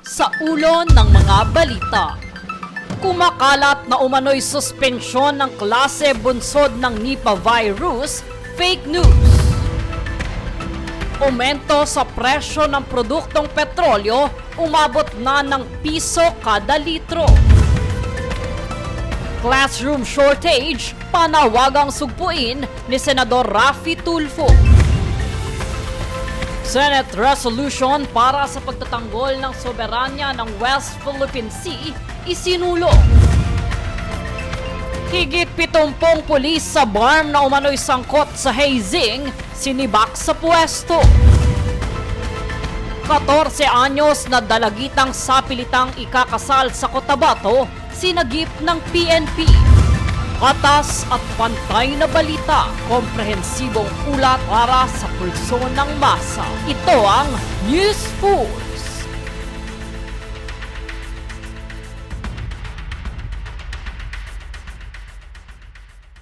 Sa ulo ng mga balita. Kumakalat na umano'y suspensyon ng klase bunsod ng Nipah virus, fake news. Aumento sa presyo ng produktong petrolyo, umabot na ng piso kada litro. Classroom shortage, panawagang sugpuin ni Senador Raffy Tulfo. Senate resolution para sa pagtatanggol ng soberanya ng West Philippine Sea isinulong. Higit 70 pulis sa BARM na umano'y sangkot sa hazing, sinibak sa pwesto. 14 anyos na dalagitang sapilitang ikakasal sa Cotabato, sinagip ng PNP. Katas at pantay na balita, komprehensibong ulat para sa pulso ng masa. Ito ang Newsful.